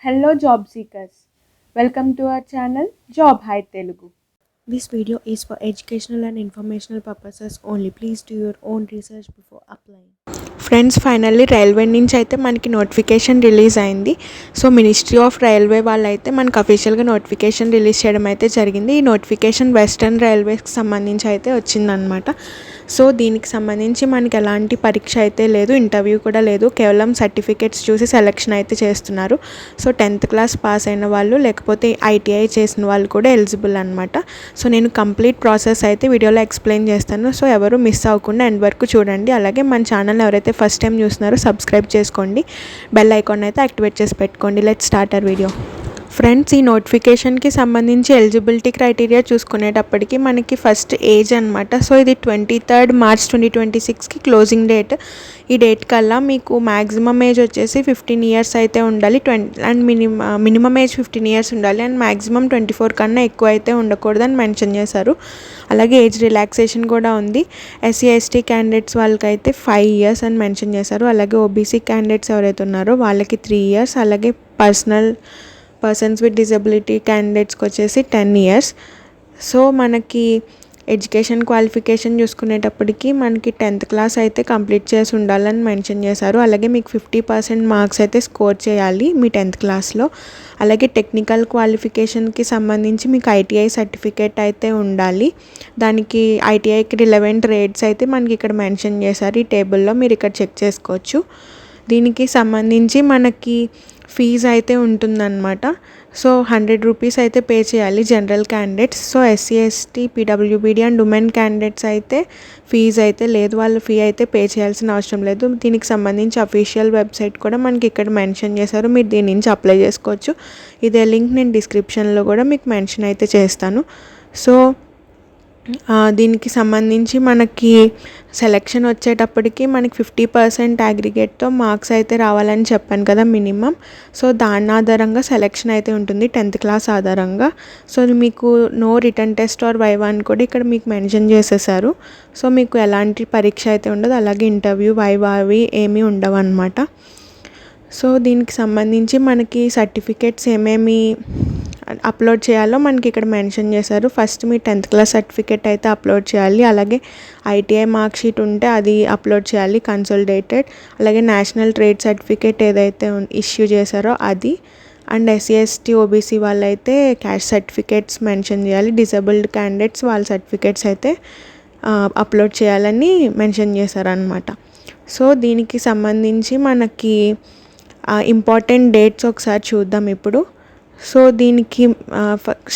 Hello job seekers. Welcome to our channel Job Hai Telugu. This video is for educational and informational purposes only. Please do your own research before applying. Friends finally railway నుంచి అయితే మనకి notification release అయింది. So ministry of railway వాళ్ళు అయితే మనకు అఫీషియల్గా notification release చేయడం అయితే జరిగింది. ఈ నోటిఫికేషన్ వెస్టర్న్ రైల్వేస్కి సంబంధించి అయితే వచ్చిందనమాట. సో దీనికి సంబంధించి మనకి ఎలాంటి పరీక్ష అయితే లేదు, ఇంటర్వ్యూ కూడా లేదు, కేవలం సర్టిఫికేట్స్ చూసి సెలెక్షన్ అయితే చేస్తున్నారు. సో 10th క్లాస్ పాస్ అయిన వాళ్ళు లేకపోతే ఐటీఐ చేసిన వాళ్ళు కూడా ఎలిజిబుల్ అనమాట. సో నేను కంప్లీట్ ప్రాసెస్ అయితే వీడియోలో ఎక్స్ప్లెయిన్ చేస్తాను. సో ఎవరు మిస్ అవ్వకుండా ఎండ్ వరకు చూడండి. అలాగే మన ఛానల్ ఎవరైతే ఫస్ట్ టైం చూస్తున్నారో సబ్స్క్రైబ్ చేసుకోండి, బెల్ ఐకాన్ అయితే యాక్టివేట్ చేసి పెట్టుకోండి. Let's start our video. Friends, ఈ నోటిఫికేషన్కి సంబంధించి ఎలిజిబిలిటీ క్రైటీరియా చూసుకునేటప్పటికి మనకి ఫస్ట్ ఏజ్ అనమాట. సో ఇది 23rd March 2026కి క్లోజింగ్ డేట్. ఈ డేట్ కల్లా మీకు మ్యాక్సిమం ఏజ్ వచ్చేసి 15 years అయితే ఉండాలి. అండ్ మినిమం ఏజ్ 15 years ఉండాలి. అండ్ మ్యాక్సిమం 24 కన్నా ఎక్కువ అయితే ఉండకూడదని మెన్షన్ చేశారు. అలాగే ఏజ్ రిలాక్సేషన్ కూడా ఉంది. ఎస్సీ ఎస్టీ క్యాండిడేట్స్ వాళ్ళకైతే 5 years అని మెన్షన్ చేశారు. అలాగే ఓబీసీ క్యాండిడేట్స్ ఎవరైతే ఉన్నారో వాళ్ళకి 3 years. అలాగే పర్సన్స్ విత్ డిజబిలిటీ క్యాండిడేట్స్కి వచ్చేసి 10 years. సో మనకి ఎడ్యుకేషన్ క్వాలిఫికేషన్ చూసుకునేటప్పటికి మనకి 10th క్లాస్ అయితే కంప్లీట్ చేసి ఉండాలని మెన్షన్ చేశారు. అలాగే మీకు 50% మార్క్స్ అయితే స్కోర్ చేయాలి మీ 10th క్లాస్లో. అలాగే టెక్నికల్ క్వాలిఫికేషన్కి సంబంధించి మీకు ఐటీఐ సర్టిఫికేట్ అయితే ఉండాలి. దానికి ఐటీఐకి రిలవెంట్ రేట్స్ అయితే మనకి ఇక్కడ మెన్షన్ చేశారు. ఈ టేబుల్లో మీరు ఇక్కడ చెక్ చేసుకోవచ్చు. దీనికి సంబంధించి మనకి ఫీజు అయితే ఉంటుందన్నమాట. సో 100 రూపీస్ అయితే పే చేయాలి general candidates. So SC ST PWBD and women candidates అయితే ఫీజు అయితే లేదు, వాళ్ళు ఫీ అయితే పే చేయాల్సిన అవసరం లేదు. దీనికి సంబంధించి అఫీషియల్ వెబ్సైట్ కూడా మనకి ఇక్కడ మెన్షన్ చేశారు, మీరు దీని నుంచి అప్లై చేసుకోవచ్చు. ఇదే లింక్ నేను డిస్క్రిప్షన్లో కూడా మీకు మెన్షన్ అయితే చేస్తాను. సో దీనికి సంబంధించి మనకి సెలెక్షన్ వచ్చేటప్పటికి మనకి 50% అగ్రిగేట్తో మార్క్స్ అయితే రావాలని చెప్పాను కదా మినిమం. సో దాని ఆధారంగా సెలెక్షన్ అయితే ఉంటుంది 10th క్లాస్ ఆధారంగా. సో మీకు no written test or viva అని కూడా ఇక్కడ మీకు మెన్షన్ చేసేసారు. సో మీకు ఎలాంటి పరీక్ష అయితే ఉండదు. అలాగే ఇంటర్వ్యూ వైవా అవి ఏమీ ఉండవు అన్నమాట. సో దీనికి సంబంధించి మనకి సర్టిఫికేట్స్ ఏమేమి అప్లోడ్ చేయాలో మనకి ఇక్కడ మెన్షన్ చేశారు. ఫస్ట్ మీ 10th క్లాస్ సర్టిఫికేట్ అయితే అప్లోడ్ చేయాలి. అలాగే ఐటీఐ మార్క్ షీట్ ఉంటే అది అప్లోడ్ చేయాలి కన్సల్టేటెడ్. అలాగే నేషనల్ ట్రేడ్ సర్టిఫికేట్ ఏదైతే ఇష్యూ చేశారో అది. అండ్ ఎస్సీ ఎస్టీ ఓబీసీ వాళ్ళైతే క్యాస్ట్ సర్టిఫికేట్స్ మెన్షన్ చేయాలి. డిజబుల్డ్ క్యాండిడేట్స్ వాళ్ళ సర్టిఫికేట్స్ అయితే అప్లోడ్ చేయాలని మెన్షన్ చేశారనమాట. సో దీనికి సంబంధించి మనకి ఇంపార్టెంట్ డేట్స్ ఒకసారి చూద్దాం ఇప్పుడు. సో దీనికి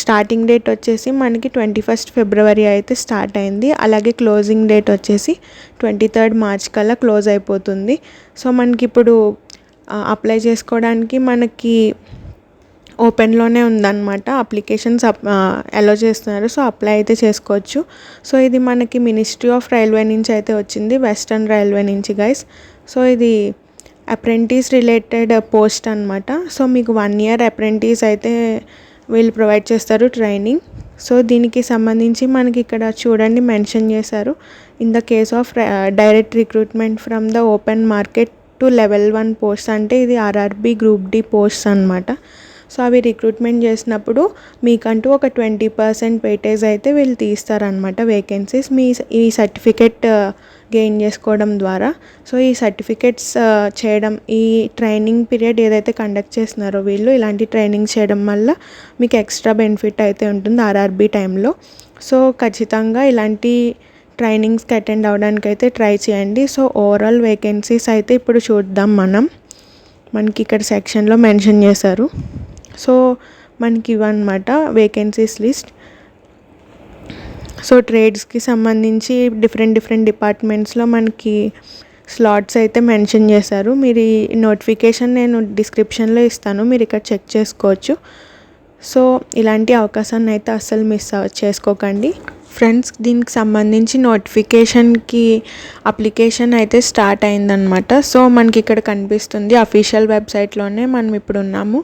స్టార్టింగ్ డేట్ వచ్చేసి మనకి 21st February అయితే స్టార్ట్ అయింది. అలాగే క్లోజింగ్ డేట్ వచ్చేసి 23rd March కల్లా క్లోజ్ అయిపోతుంది. సో మనకి ఇప్పుడు అప్లై చేసుకోవడానికి మనకి ఓపెన్లోనే ఉందన్నమాట. అప్లికేషన్స్ అలో చేస్తున్నారు. సో అప్లై అయితే చేసుకోవచ్చు. సో ఇది మనకి మినిస్ట్రీ ఆఫ్ రైల్వే నుంచి అయితే వచ్చింది, వెస్టర్న్ రైల్వే నుంచి గైస్. సో ఇది అప్రెంటిస్ రిలేటెడ్ పోస్ట్ అనమాట. సో మీకు 1 year అప్రెంటిస్ అయితే వీళ్ళు ప్రొవైడ్ చేస్తారు ట్రైనింగ్. సో దీనికి సంబంధించి మనకి ఇక్కడ చూడండి మెన్షన్ చేశారు. In the case of direct recruitment from the open market to level 1 post, అంటే ఇది ఆర్ఆర్బీ గ్రూప్ డి పోస్ట్ అనమాట. సో అవి రిక్రూట్మెంట్ చేసినప్పుడు మీకంటూ ఒక 20% వెయిటేజ్ అయితే వీళ్ళు తీస్తారనమాట వేకెన్సీస్ ఈ సర్టిఫికెట్ గెయిన్ చేసుకోవడం ద్వారా. సో ఈ సర్టిఫికెట్స్ చేయడం, ఈ ట్రైనింగ్ పీరియడ్ ఏదైతే కండక్ట్ చేస్తున్నారో వీళ్ళు ఇలాంటి ట్రైనింగ్ చేయడం వల్ల మీకు ఎక్స్ట్రా బెనిఫిట్ అయితే ఉంటుంది ఆర్ఆర్బీ టైంలో. సో ఖచ్చితంగా ఇలాంటి ట్రైనింగ్స్కి అటెండ్ అవ్వడానికి అయితే ట్రై చేయండి. సో ఓవరాల్ వేకెన్సీస్ అయితే ఇప్పుడు చూద్దాం మనకి ఇక్కడ సెక్షన్లో మెన్షన్ చేశారు. సో మనకి ఇవన్నమాట వేకెన్సీస్ లిస్ట్. సో ట్రేడ్స్కి సంబంధించి డిఫరెంట్ డిపార్ట్మెంట్స్లో మనకి స్లాట్స్ అయితే మెన్షన్ చేశారు. మీరు ఈ నోటిఫికేషన్ నేను డిస్క్రిప్షన్లో ఇస్తాను, మీరు ఇక్కడ చెక్ చేసుకోవచ్చు. సో ఇలాంటి అవకాశాన్ని అయితే అస్సలు మిస్ చేసుకోకండి ఫ్రెండ్స్. దీనికి సంబంధించి నోటిఫికేషన్కి అప్లికేషన్ అయితే స్టార్ట్ అయిందనమాట. సో మనకి ఇక్కడ కనిపిస్తుంది అఫీషియల్ వెబ్సైట్లోనే మనం ఇప్పుడు ఉన్నాము.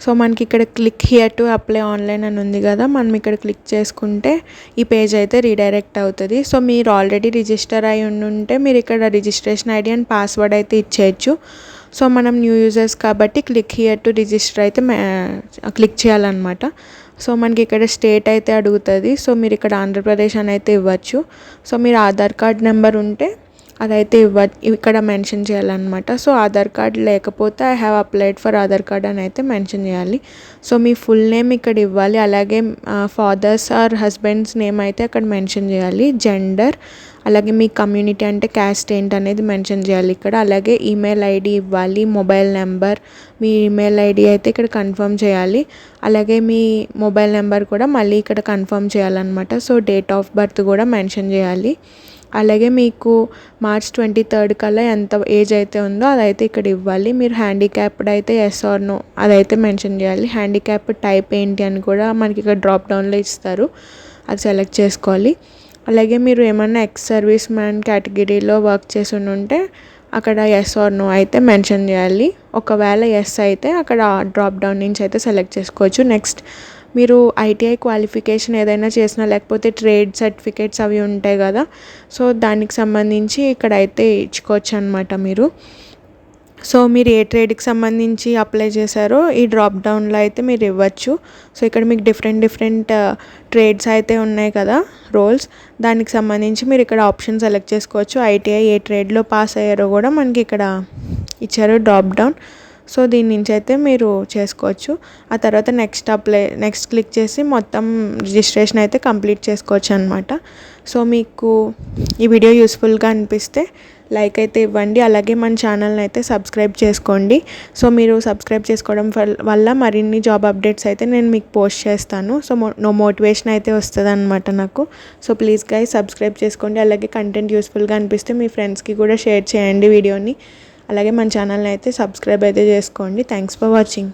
సో మనకి ఇక్కడ click here to apply online అని ఉంది కదా, మనం ఇక్కడ క్లిక్ చేసుకుంటే ఈ పేజ్ అయితే రీడైరెక్ట్ అవుతుంది. సో మీరు ఆల్రెడీ రిజిస్టర్ అయి ఉంటే మీరు ఇక్కడ రిజిస్ట్రేషన్ ఐడి అండ్ పాస్వర్డ్ అయితే ఇచ్చేయచ్చు. సో మనం న్యూ యూజర్స్ కాబట్టి క్లిక్ హియర్ టు రిజిస్టర్ అయితే క్లిక్ చేయాలన్నమాట. సో మనకి ఇక్కడ స్టేట్ అయితే అడుగుతుంది. సో మీరు ఇక్కడ ఆంధ్రప్రదేశ్ అని అయితే ఇవ్వచ్చు. సో మీరు ఆధార్ కార్డ్ నెంబర్ ఉంటే అదైతే ఇక్కడ మెన్షన్ చేయాలన్నమాట. సో ఆధార్ కార్డ్ లేకపోతే I have applied for Aadhaar card అని అయితే మెన్షన్ చేయాలి. సో మీ ఫుల్ నేమ్ ఇక్కడ ఇవ్వాలి. అలాగే ఫాదర్స్ ఆర్ హస్బెండ్స్ నేమ్ అయితే అక్కడ మెన్షన్ చేయాలి. జెండర్, అలాగే మీ కమ్యూనిటీ అంటే క్యాస్ట్ ఏంటి అనేది మెన్షన్ చేయాలి ఇక్కడ. అలాగే ఈమెయిల్ ఐడి ఇవ్వాలి, మొబైల్ నెంబర్, మీ ఈమెయిల్ ఐడి అయితే ఇక్కడ కన్ఫర్మ్ చేయాలి. అలాగే మీ మొబైల్ నెంబర్ కూడా మళ్ళీ ఇక్కడ కన్ఫర్మ్ చేయాలన్నమాట. సో డేట్ ఆఫ్ బర్త్ కూడా మెన్షన్ చేయాలి. అలాగే మీకు మార్చ్ 23 కల్లా ఎంత ఏజ్ అయితే ఉందో అదైతే ఇక్కడ ఇవ్వాలి. మీరు హ్యాండిక్యాప్డ్ అయితే ఎస్ ఆర్ నో అదైతే మెన్షన్ చేయాలి. హ్యాండిక్యాప్డ్ టైప్ ఏంటి అని కూడా మనకి ఇక్కడ డ్రాప్ డౌన్లో ఇస్తారు, అది సెలెక్ట్ చేసుకోవాలి. అలాగే మీరు ఏమన్నా ఎక్స్ సర్వీస్ మ్యాన్ కేటగిరీలో వర్క్ చేసి ఉంటే అక్కడ ఎస్ ఆర్ నో అయితే మెన్షన్ చేయాలి. ఒకవేళ ఎస్ అయితే అక్కడ డ్రాప్ డౌన్ నుంచి అయితే సెలెక్ట్ చేసుకోవచ్చు. నెక్స్ట్ మీరు ఐటీఐ క్వాలిఫికేషన్ ఏదైనా చేసినా లేకపోతే ట్రేడ్ సర్టిఫికేట్స్ అవి ఉంటాయి కదా, సో దానికి సంబంధించి ఇక్కడ అయితే ఇచ్చుకోవచ్చు అనమాట మీరు. సో మీరు ఏ ట్రేడ్కి సంబంధించి అప్లై చేశారో ఈ డ్రాప్ డౌన్లో అయితే మీరు ఇవ్వచ్చు. సో ఇక్కడ మీకు డిఫరెంట్ ట్రేడ్స్ అయితే ఉన్నాయి కదా, రోల్స్, దానికి సంబంధించి మీరు ఇక్కడ ఆప్షన్ సెలెక్ట్ చేసుకోవచ్చు. ఐటీఐ ఏ ట్రేడ్లో పాస్ అయ్యారో కూడా మనకి ఇక్కడ ఇచ్చారు డ్రాప్ డౌన్. సో దీని నుంచి అయితే మీరు చేసుకోవచ్చు. ఆ తర్వాత నెక్స్ట్ క్లిక్ చేసి మొత్తం రిజిస్ట్రేషన్ అయితే కంప్లీట్ చేసుకోవచ్చు అనమాట. సో మీకు ఈ వీడియో యూస్ఫుల్గా అనిపిస్తే లైక్ అయితే ఇవ్వండి. అలాగే మన ఛానల్ని అయితే సబ్స్క్రైబ్ చేసుకోండి. సో మీరు సబ్స్క్రైబ్ చేసుకోవడం వల్ల మరిన్ని జాబ్ అప్డేట్స్ అయితే నేను మీకు పోస్ట్ చేస్తాను. సో మోటివేషన్ అయితే వస్తుంది అనమాట నాకు. సో ప్లీజ్ గైస్ సబ్స్క్రైబ్ చేసుకోండి. అలాగే కంటెంట్ యూస్ఫుల్గా అనిపిస్తే మీ ఫ్రెండ్స్కి కూడా షేర్ చేయండి వీడియోని. అలాగే మన ఛానల్ని అయితే సబ్స్క్రైబ్ అయితే చేసుకోండి. Thanks for watching.